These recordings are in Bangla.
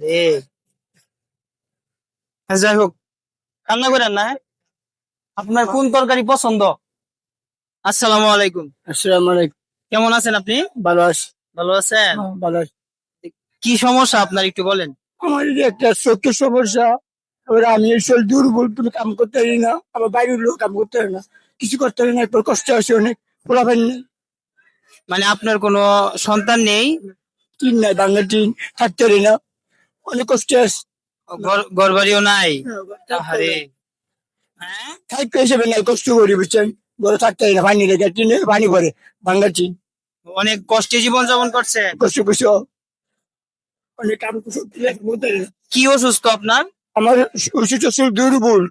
রে যাই হোক, কান্না করেন না, হ্যাঁ? আপনার কোন তরকারি পছন্দ? আসসালামু আলাইকুম। আসসালামু আলাইকুম। কেমন আছেন আপনি? ভালো আছি। ভালো আছেন? ভালো আছি। কি সমস্যা আপনার একটু বলেন। আমার এই যে একটা চোখের সমস্যা। এবার আমি এসব দুর্বল, তুমি কাম করতে পারি না, আমার বাইরের লোক কাম করতে পারে না, কিছু করতে পারি না, একটু কষ্ট আছে অনেক, পোলাপাই নেই, মানে আপনার কোনো সন্তান নেই? টিন নাই, বাংলা টিন, থাকতে পারি না, অনেক কষ্ট আছে। ঘর বাড়িও নাই? আরে, হ্যাঁ, থাকতে হিসেবে নাই, কষ্ট করি বুঝছেন, ঘরে থাকতে পারি না, পানি লেগে টিনে পানি পরে, বাংলা টিন, অনেক কষ্টে জীবন যাপন করছেন। কষ্ট কষ্ট অনেক কাম করতে পারি না। কি অসুস্থ আপনার? আমার অসুস্থ শরীর দুর্বল,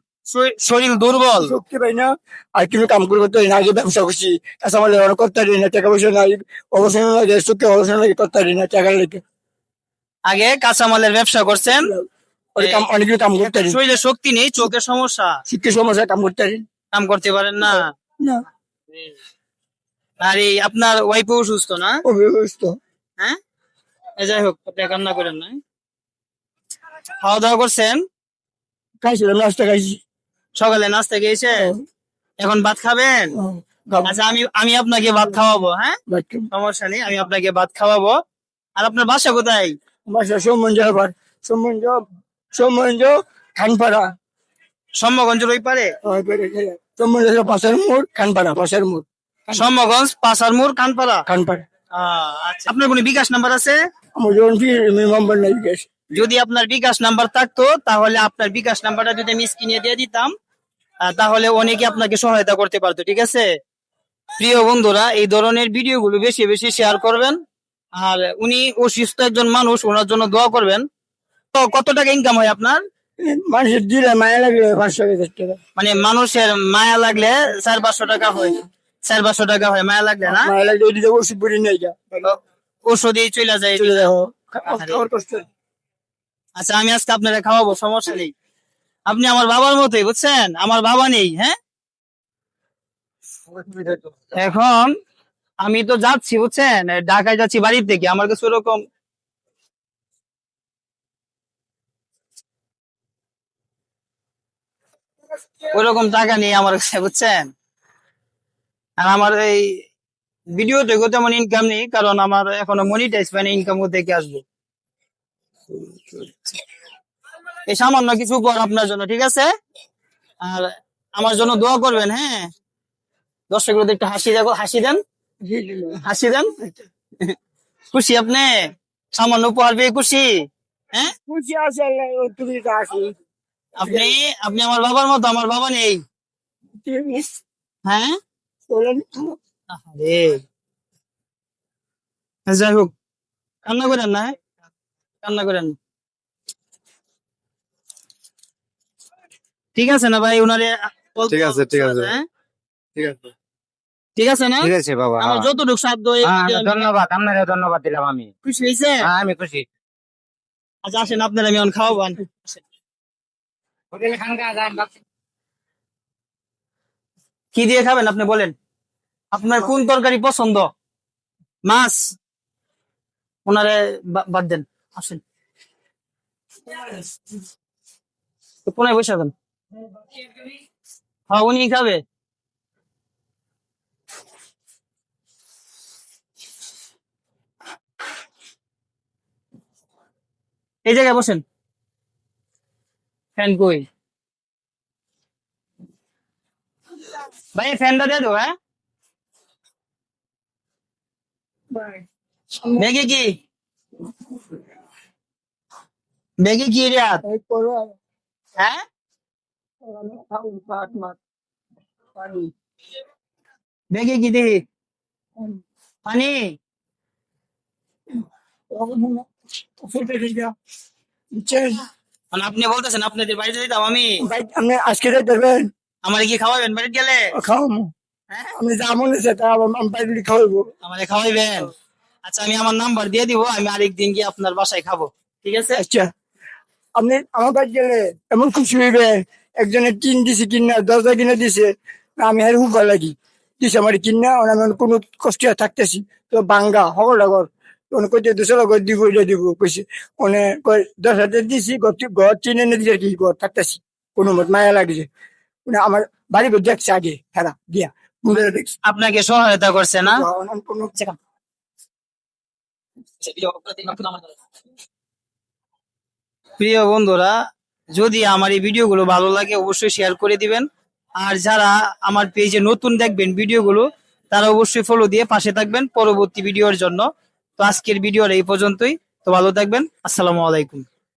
শরীর দুর্বল? শক্তি পাই না, আর কিছু কাম করতে পারি না। আগে ব্যবসা করছি, কাঁচামালের অনেক করতে পারি না, টাকা পয়সা নাই, অবসর লাগে, চোখে অবসর লাগে, করতে পারি না, টাকা লেগে আগে কাঁচামালের ব্যবসা করছেন, অনেক কিছু কাম করতে পারি, শরীরে শক্তি নেই, চোখের সমস্যা, শিক্ষার সমস্যা, কাম করতে পারি কাম করতে পারেন না। না, আর এই আপনার ওয়াইফও অসুস্থ না? অসুস্থ। হ্যাঁ, যাই হোক, আপনি কান্না করেন না। খাওয়া দাওয়া করছেন? খাইছিলাম, নাস্তা খাইছি। সকালে নাস্তা খেয়েছেন, এখন ভাত খাবেন? আচ্ছা, আমি আমি আপনাকে ভাত খাওয়াবো, হ্যাঁ, সমস্যা নেই, আমি আপনাকে ভাত খাওয়াবো। আর আপনার বাসা কোথায়? বাসা সম্বন্ধ আবার সম্বন্ধ, সম্বন্ধ খানপাড়া, সম্যগঞ্জের ওই পারে? সম্বন্ধ পাশের মোড়, খানপাড়া পাশের মোড়, সম্যগঞ্জ পাশার মোড়, কানপাড়া। খানপাড়া। আচ্ছা, আপনার কোনো বিকাশ নাম্বার আছে? আমার যখন মেম্বার নাই গেছে। যদি আপনার বিকাশ নাম্বার থাকতো তাহলে আপনার বিকাশ নাম্বারটা যদি আমি স্ক্রিনে দিয়ে দিতাম, তাহলে অনেকে আপনাকে সহায়তা করতে পারতো, ঠিক আছে? প্রিয় বন্ধুরা, এই ধরনের ভিডিওগুলো বেশি বেশি শেয়ার করবেন। আর উনি অসুস্থ একজন মানুষ, ওনার জন্য দোয়া করবেন। তো কত টাকা ইনকাম হয় আপনার? মানুষের দিলে মায়া লাগে 500 টাকা। মানে মানুষের মায়া লাগলে 400-500 টাকা হয়? 400-500 টাকা হয় মায়া লাগলে, না? মায়া লাগলে ওইদিকে ওষুধ পড়ি নাই যা, ওষুধেই চলে যায়। চলে যাও, আরে, খাওয়ার কষ্ট। আচ্ছা, আমি আজকে আপনারা খাওয়াবো, সমস্যা নেই। আপনি আমার বাবার মতোই, বুঝছেন? আমার বাবা নেই, হ্যাঁ। এখন আমি তো যাচ্ছি, বুঝছেন, ঢাকায় যাচ্ছি বাড়ি থেকে, আমার কাছে ওরকম ওরকম টাকা নেই আমার কাছে, বুঝছেন। আর আমার এই ভিডিও থেকে তেমন ইনকাম নেই, কারণ আমার এখনো মনিটাইজ পাইনি, ইনকাম থেকে আসবে। এই সামান্য কিছু উপহার আপনার জন্য, ঠিক আছে? আর আমার জন্য দোয়া করবেন, হ্যাঁ। দর্শকদের একটু হাসি দেখো, হাসি দেন, হাসি দেন। খুশি আপনি? সামান্য উপহার পেয়ে খুশি? হ্যাঁ, খুশি আছে, তুমি আসি। আপনি আপনি আমার বাবার মতো, আমার বাবা নেই, হ্যাঁ। আরে, যাই হোক, কান্না করেন না, হ্যাঁ? কান্না করেন না। ঠিক আছে না ভাই, উনারে ঠিক আছে, ঠিক আছে, হ্যাঁ, ঠিক আছে, ঠিক আছে না? ঠিক আছে বাবা। আমার যতটুকু সাধ্য ধন্যবাদ, আপনার ধন্যবাদ দিলাম আমি। খুশি হয়েছে? আমি খুশি। আচ্ছা, আসেন, আপনার আমি এখন খাওয়াবো। কি দিয়ে খাবেন আপনি বলেন? আপনার কোন তরকারি পছন্দ? মাছ? ওনারে বাদ দেন, আসেন, কোনায় বসে যাবেন। হ্যাঁ, উনি খাবে। এই জায়গায় বসেন। ফ্যান কই ভাই? ফ্যানটা দিয়ে দেবো, হ্যাঁ। ব্যাগে কি, ব্যাগে কি রিয়াদ? হ্যাঁ, ব্যাগে কি দেখি? পানি? মানে আপনি বলতেছেন আপনাদের বাড়িতে দিতাম আমি? আপনি আজকে যাবেন, আমার কি খাওয়াবেন বাড়িতে গেলে? খাওয়াবো, হ্যাঁ, আপনি যা মনে হচ্ছে তা আমি বাইরে খাওয়াবো। আমারে খাওয়াইবেন? আচ্ছা, আমি আমার নাম্বার দিয়ে দিব, আমি আরেকদিন গিয়ে আপনার বাসায় খাবো, ঠিক আছে? আচ্ছা, আপনি আমার বাড়ি গেলে এমন খুশি হইবে, একজনের টিন দিছে কিনা, দরজা কিনে দিছে, আমি আর হুকা লাগি দিছে আমার কিনা, আমি কোনো কষ্ট থাকতেছি তো বাঙ্গা হগর লগর ওনে কইতে 200 ঘর দিব এটা দিব কইছে ওনে কয় 10,000 দিছি ঘর চিনে এনে দিয়ে কি ঘর থাকতেছি কোনো মত মায়া লাগছে মানে আমার বাড়ি ঘর দেখছে আগে হেরা দিয়া ঘুরে দেখছে আপনাকে সহায়তা করছে না? কোনো প্রিয় বন্ধুরা, যদি আমার এই ভিডিওগুলো ভালো লাগে অবশ্যই শেয়ার করে দিবেন। আর যারা আমার পেজে নতুন দেখবেন ভিডিওগুলো, তারা অবশ্যই ফলো দিয়ে পাশে থাকবেন পরবর্তী ভিডিওর জন্য। তো আজকের ভিডিওর এই পর্যন্তই। তো ভালো থাকবেন। আসসালামু আলাইকুম।